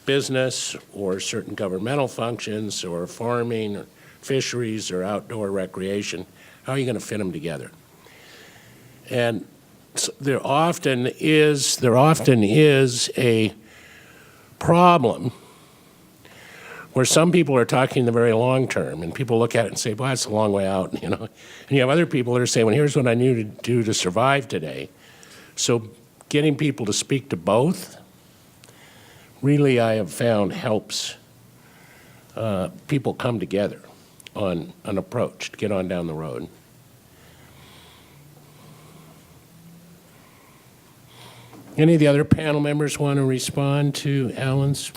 business or certain governmental functions or farming or fisheries or outdoor recreation, how are you going to fit them together? And so there often is a problem where some people are talking the very long term, and people look at it and say, well, that's a long way out, you know. And you have other people that are saying, well, here's what I need to do to survive today. So getting people to speak to both, really I have found helps people come together on an approach to get on down the road. Any of the other panel members want to respond to Alan's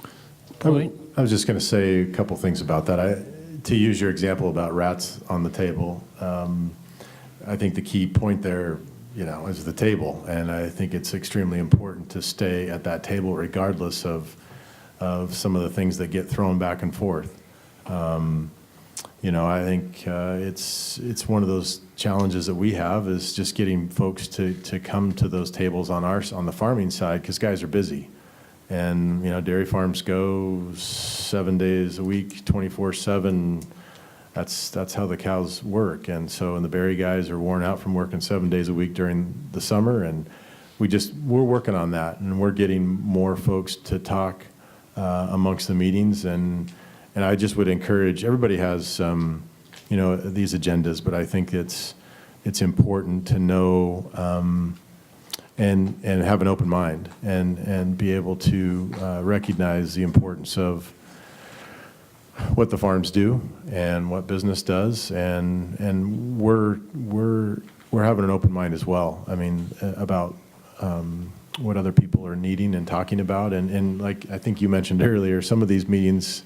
point? I was just going to say a couple things about that. to use your example about rats on the table, I think the key point there, is the table. And I think it's extremely important to stay at that table regardless of some of the things that get thrown back and forth. I think it's one of those challenges that we have is just getting folks to come to those tables on the farming side, because guys are busy. And, dairy farms go 7 days a week, 24/7. That's how the cows work. And the berry guys are worn out from working 7 days a week during the summer. And we're working on that, and we're getting more folks to talk amongst the meetings. And I just would encourage, everybody has, these agendas, but I think it's important to know and have an open mind and be able to recognize the importance of what the farms do and what business does, and we're having an open mind as well. I mean, about what other people are needing and talking about, and like I think you mentioned earlier, some of these meetings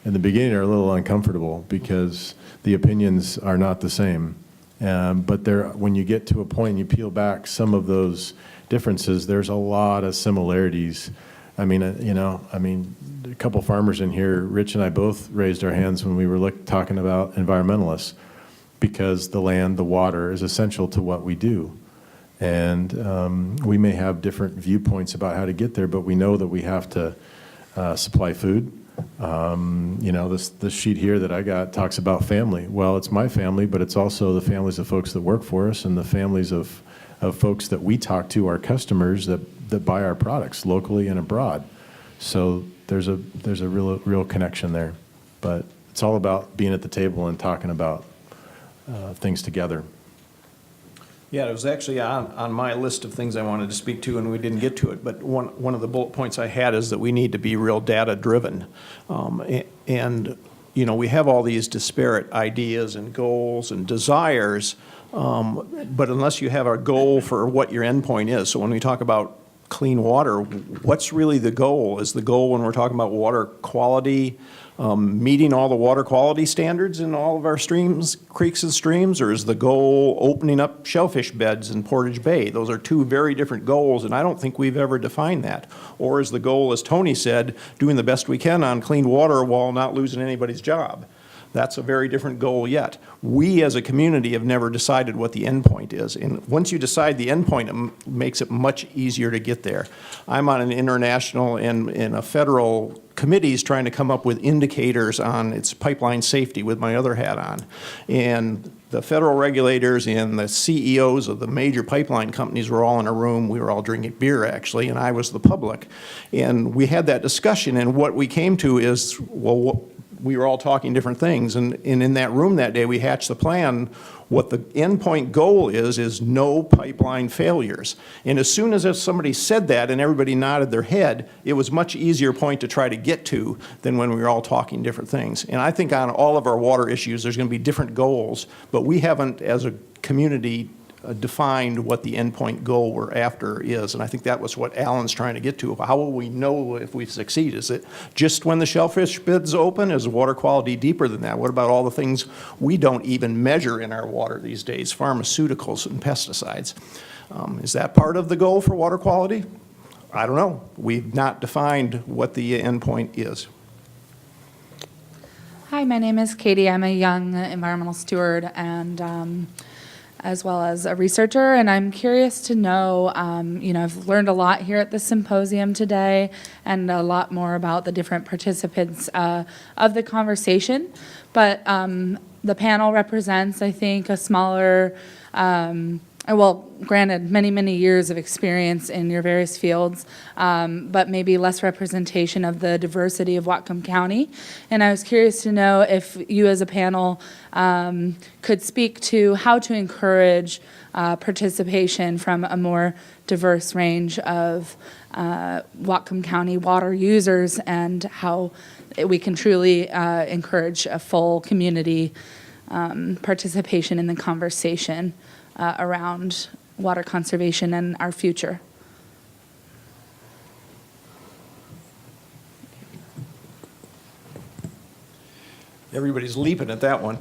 in the beginning are a little uncomfortable because the opinions are not the same. But when you get to a point and you peel back some of those differences, there's a lot of similarities. I mean, a couple farmers in here, Rich and I both raised our hands when we were talking about environmentalists, because the land, the water is essential to what we do. And we may have different viewpoints about how to get there, but we know that we have to supply food. This sheet here that I got talks about family. Well, it's my family, but it's also the families of folks that work for us and the families of folks that we talk to, our customers that buy our products locally and abroad. So there's a real connection there. But it's all about being at the table and talking about things together. Yeah, it was actually on my list of things I wanted to speak to, and we didn't get to it. But one of the bullet points I had is that we need to be real data-driven. And, we have all these disparate ideas and goals and desires, but unless you have a goal for what your endpoint is, so when we talk about clean water, what's really the goal? Is the goal when we're talking about water quality, meeting all the water quality standards in all of our streams, creeks and streams, or is the goal opening up shellfish beds in Portage Bay? Those are two very different goals, and I don't think we've ever defined that. Or is the goal, as Tony said, doing the best we can on clean water while not losing anybody's job? That's a very different goal yet. We as a community have never decided what the end point is. And once you decide the end point, it makes it much easier to get there. I'm on an international and a federal committees trying to come up with indicators on its pipeline safety with my other hat on. And the federal regulators and the CEOs of the major pipeline companies were all in a room. We were all drinking beer, actually, and I was the public. And we had that discussion, and what we came to is, well, we were all talking different things, and in that room that day, we hatched the plan. What the endpoint goal is no pipeline failures. And as soon as somebody said that and everybody nodded their head, it was a much easier point to try to get to than when we were all talking different things. And I think on all of our water issues, there's going to be different goals, but we haven't, as a community, defined what the endpoint goal we're after is, and I think that was what Alan's trying to get to. How will we know if we succeed? Is it just when the shellfish beds open? Is water quality deeper than that? What about all the things we don't even measure in our water these days, pharmaceuticals and pesticides? Is that part of the goal for water quality? I don't know. We've not defined what the endpoint is. Hi, my name is Katie. I'm a young environmental steward and as well as a researcher, and I'm curious to know, I've learned a lot here at the symposium today and a lot more about the different participants of the conversation, but the panel represents, I think, a smaller, granted, many, many years of experience in your various fields, but maybe less representation of the diversity of Whatcom County. And I was curious to know if you as a panel could speak to how to encourage participation from a more diverse range of Whatcom County water users and how we can truly encourage a full community participation in the conversation around water conservation and our future. Everybody's leaping at that one.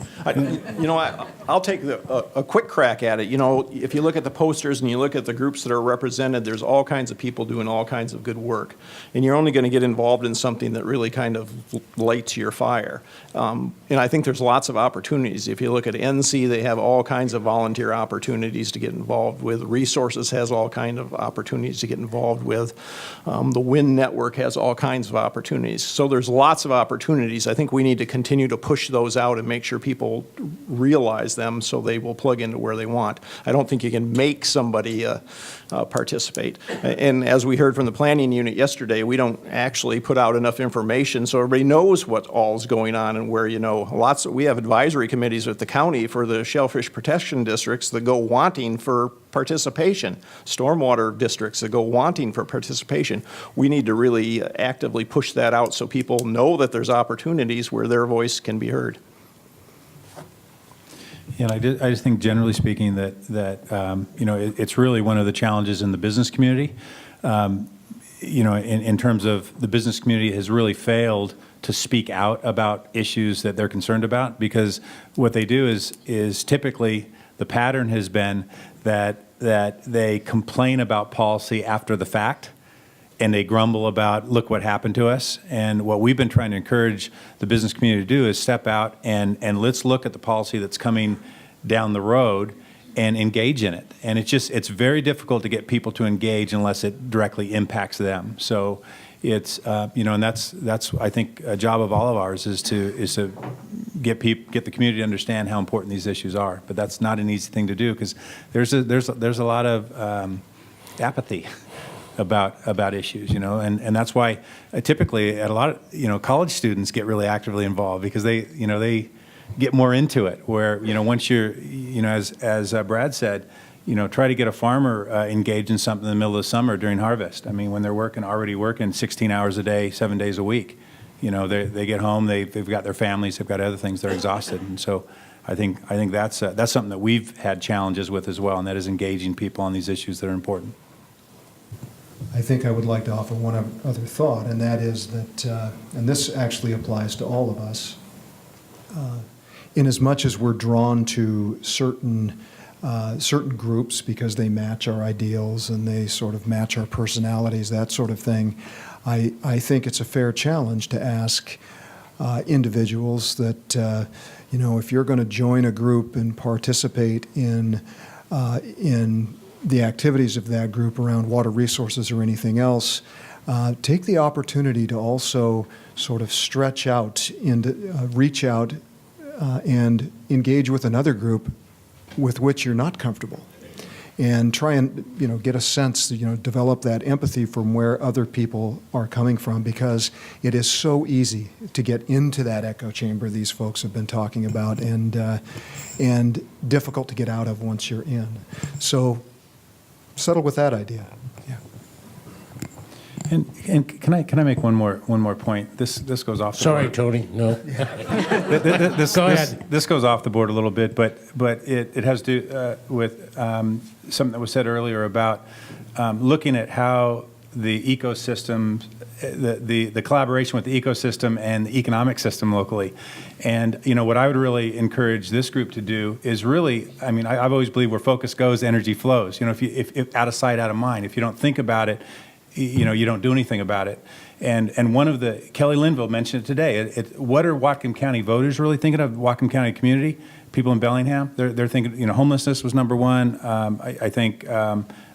I'll take a quick crack at it. If you look at the posters and you look at the groups that are represented, there's all kinds of people doing all kinds of good work. And you're only going to get involved in something that really kind of lights your fire. And I think there's lots of opportunities. If you look at NC, they have all kinds of volunteer opportunities to get involved with. Resources has all kinds of opportunities to get involved with. The WIN network has all kinds of opportunities. So there's lots of opportunities. I think we need to continue to push those out and make sure people realize them so they will plug into where they want. I don't think you can make somebody participate. And as we heard from the planning unit yesterday, we don't actually put out enough information so everybody knows what all is going on and where, we have advisory committees at the county for the shellfish protection districts that go wanting for participation, stormwater districts that go wanting for participation. We need to really actively push that out so people know that there's opportunities where their voice can be heard. Yeah, and I just think generally speaking that it's really one of the challenges in the business community. In terms of the business community has really failed to speak out about issues that they're concerned about, because what they do is typically the pattern has been that they complain about policy after the fact, and they grumble about, look what happened to us. And what we've been trying to encourage the business community to do is step out and let's look at the policy that's coming down the road and engage in it. And it's very difficult to get people to engage unless it directly impacts them. So it's, and that's I think a job of all of ours is to get the community to understand how important these issues are. But that's not an easy thing to do, because there's a lot of apathy about issues, and that's why typically at a lot of college students get really actively involved, because they get more into it. Where once you're as Brad said, try to get a farmer engaged in something in the middle of the summer during harvest. I mean, when they're already working 16 hours a day, 7 days a week, they get home, they've got their families, they've got other things, they're exhausted, and so I think that's something that we've had challenges with as well, and that is engaging people on these issues that are important. I think I would like to offer one other thought, and that is that, and this actually applies to all of us, in as much as we're drawn to certain groups because they match our ideals and they sort of match our personalities, that sort of thing, I think it's a fair challenge to ask individuals that, if you're going to join a group and participate in the activities of that group around water resources or anything else, take the opportunity to also sort of stretch out and reach out and engage with another group with which you're not comfortable, and try and get a sense, develop that empathy from where other people are coming from, because it is so easy to get into that echo chamber these folks have been talking about, and difficult to get out of once you're in. So settle with that idea. Yeah. And can I make one more point? This goes off. Sorry, Tony. No. Go ahead. This goes off the board a little bit, but it has to do with something that was said earlier about looking at how the ecosystem, the collaboration with the ecosystem and the economic system locally. And what I would really encourage this group to do is really, I've always believed where focus goes, energy flows. If out of sight, out of mind. If you don't think about it, you don't do anything about it. And one of Kelly Linville mentioned it today. What are Whatcom County voters really thinking of? Whatcom County community, people in Bellingham, they're thinking. Homelessness was number one. I think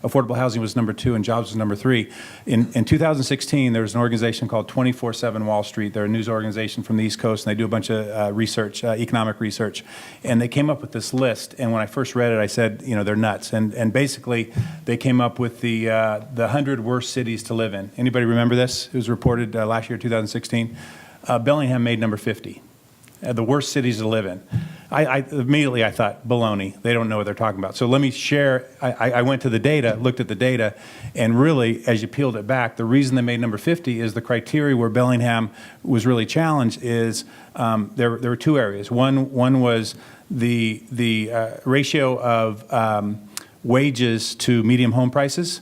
affordable housing was number two, and jobs was number three. In 2016, there was an organization called 24/7 Wall Street. They're a news organization from the East Coast, and they do a bunch of research, economic research. And they came up with this list. And when I first read it, I said, they're nuts. And basically, they came up with the 100 worst cities to live in. Anybody remember this? It was reported last year, 2016. Bellingham made number 50. The worst cities to live in. I immediately thought, baloney, they don't know what they're talking about. So let me share, I went to the data, looked at the data, and really, as you peeled it back, the reason they made number 50 is the criteria where Bellingham was really challenged is there were two areas. One was the ratio of wages to medium home prices.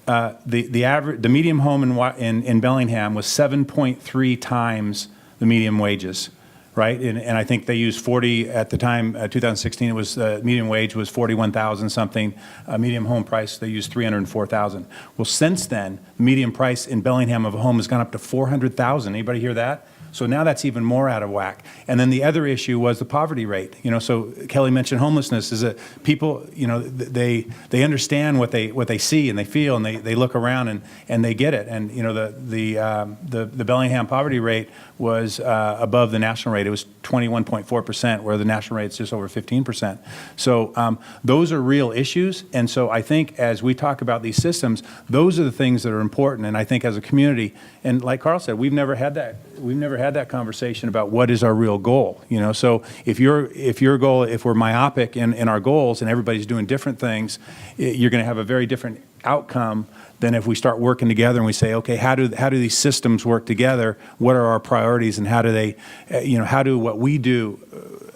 The medium home in Bellingham was 7.3 times the medium wages. right? And I think they used 40 at the time, 2016, it was, median wage was 41,000 something. Median home price, they used 304,000. Well, since then, the median price in Bellingham of a home has gone up to 400,000. Anybody hear that? So now that's even more out of whack. And then the other issue was the poverty rate. So Kelly mentioned homelessness is that people, they understand what they see and they feel and they look around and they get it. And the Bellingham poverty rate was above the national rate. It was 21.4%, where the national rate is just over 15%. So those are real issues. And so I think as we talk about these systems, those are the things that are important. And I think as a community, and like Carl said, we've never had that conversation about what is our real goal. So if your goal, if we're myopic in our goals and everybody's doing different things, you're going to have a very different outcome than if we start working together and we say, okay, how do these systems work together? What are our priorities, and how do they, how do what we do,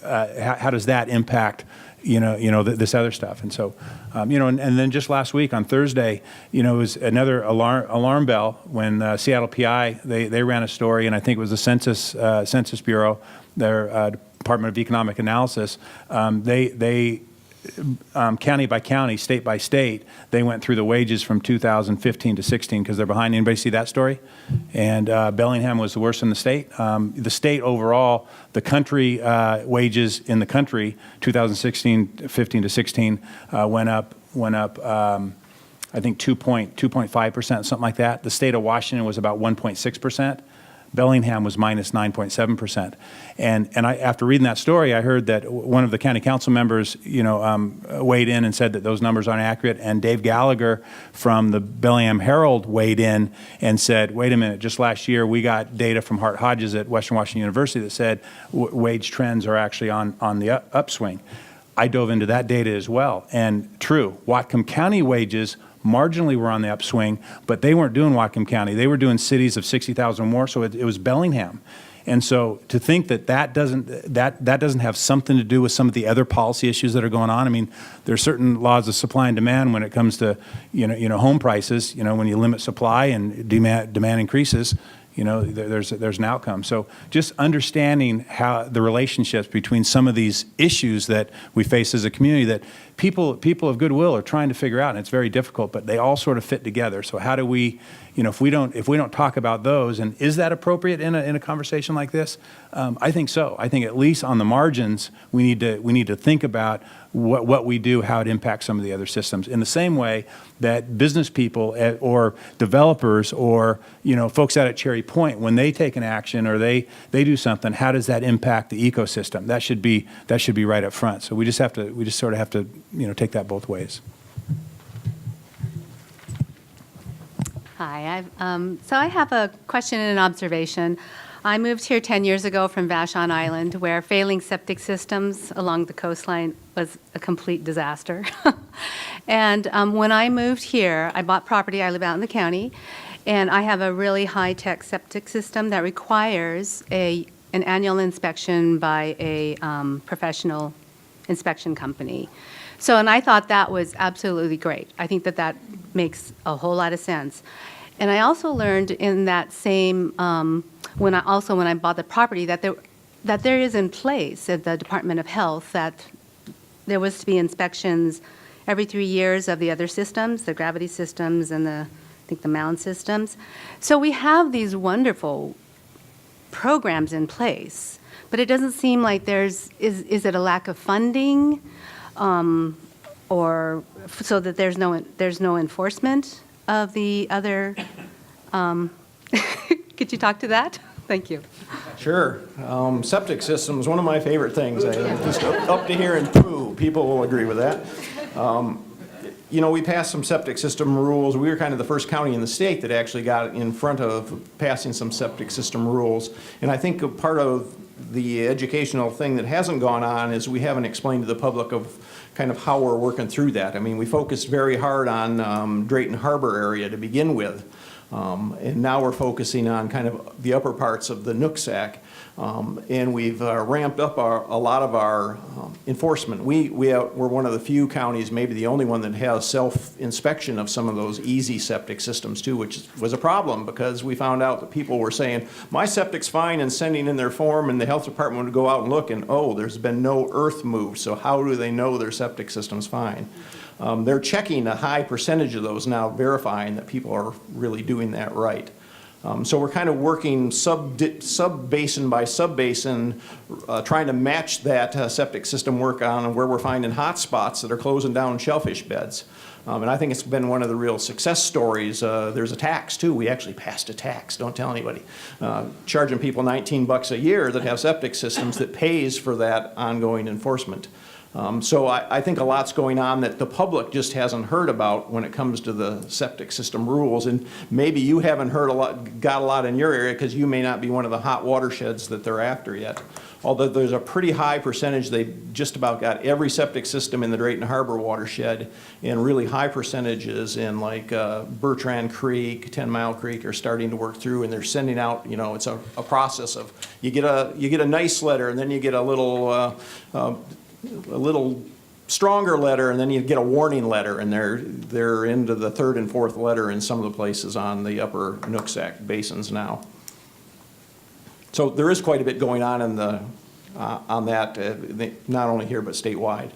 how does that impact, this other stuff? And so, and then just last week on Thursday, it was another alarm bell when Seattle PI, they ran a story, and I think it was the Census Bureau, their Department of Economic Analysis. They county by county, state by state, they went through the wages from 2015 to 16 because they're behind. Anybody see that story? And Bellingham was the worst in the state. The state overall, the country wages in the country, 2015 to 16, went up. I think 2.5%, something like that. The state of Washington was about 1.6%. Bellingham was minus 9.7%. And after reading that story, I heard that one of the county council members, weighed in and said that those numbers aren't accurate. And Dave Gallagher from the Bellingham Herald weighed in and said, wait a minute, just last year we got data from Hart Hodges at Western Washington University that said wage trends are actually on the upswing. I dove into that data as well. And true, Whatcom County wages marginally were on the upswing, but they weren't doing Whatcom County. They were doing cities of 60,000 or more, so it was Bellingham. And so to think that doesn't have something to do with some of the other policy issues that are going on. I mean, there are certain laws of supply and demand when it comes to home prices. When you limit supply and demand increases, there's an outcome. So just understanding how the relationships between some of these issues that we face as a community that people of goodwill are trying to figure out, and it's very difficult, but they all sort of fit together. So how do we, if we don't talk about those, and is that appropriate in a conversation like this? I think so. I think at least on the margins, we need to think about what we do, how it impacts some of the other systems. In the same way that business people or developers or folks out at Cherry Point, when they take an action or they do something, how does that impact the ecosystem? That should be right up front. So we just sort of have to take that both ways. Hi, so I have a question and an observation. I moved here 10 years ago from Vashon Island, where failing septic systems along the coastline was a complete disaster. And when I moved here, I bought property. I live out in the county, and I have a really high-tech septic system that requires an annual inspection by a professional inspection company. So, and I thought that was absolutely great. I think that makes a whole lot of sense. And I also learned in that same when I bought the property that there is in place at the Department of Health that there was to be inspections every 3 years of the other systems, the gravity systems and I think the mound systems. So we have these wonderful programs in place, but it doesn't seem like is it a lack of funding, or so that there's no enforcement of the other. Could you talk to that? Thank you. Sure. Septic systems, one of my favorite things. Just up to here and poo. People will agree with that. We passed some septic system rules. We were kind of the first county in the state that actually got in front of passing some septic system rules. And I think a part of the educational thing that hasn't gone on is we haven't explained to the public of kind of how we're working through that. I mean, we focused very hard on Drayton Harbor area to begin with. And now we're focusing on kind of the upper parts of the Nooksack. And we've ramped up a lot of our enforcement. We're one of the few counties, maybe the only one, that has self-inspection of some of those easy septic systems too, which was a problem because we found out that people were saying, my septic's fine, and sending in their form, and the health department would go out and look, and oh, there's been no earth moved, so how do they know their septic system's fine? They're checking a high percentage of those now, verifying that people are really doing that right. So we're kind of working sub-basin by sub-basin, trying to match that septic system work on where we're finding hot spots that are closing down shellfish beds. And I think it's been one of the real success stories. There's a tax, too. We actually passed a tax, don't tell anybody, charging people $19 a year that have septic systems that pays for that ongoing enforcement. So I think a lot's going on that the public just hasn't heard about when it comes to the septic system rules. And maybe you haven't got a lot in your area because you may not be one of the hot watersheds that they're after yet. Although there's a pretty high percentage, they've just about got every septic system in the Drayton Harbor watershed, and really high percentages in like Bertrand Creek, 10 Mile Creek are starting to work through, and they're sending out, you know, it's a process of, you get a nice letter, and then you get a little stronger letter, and then you get a warning letter, and they're into the third and fourth letter in some of the places on the upper Nooksack basins now. So there is quite a bit going on in on that, not only here but statewide.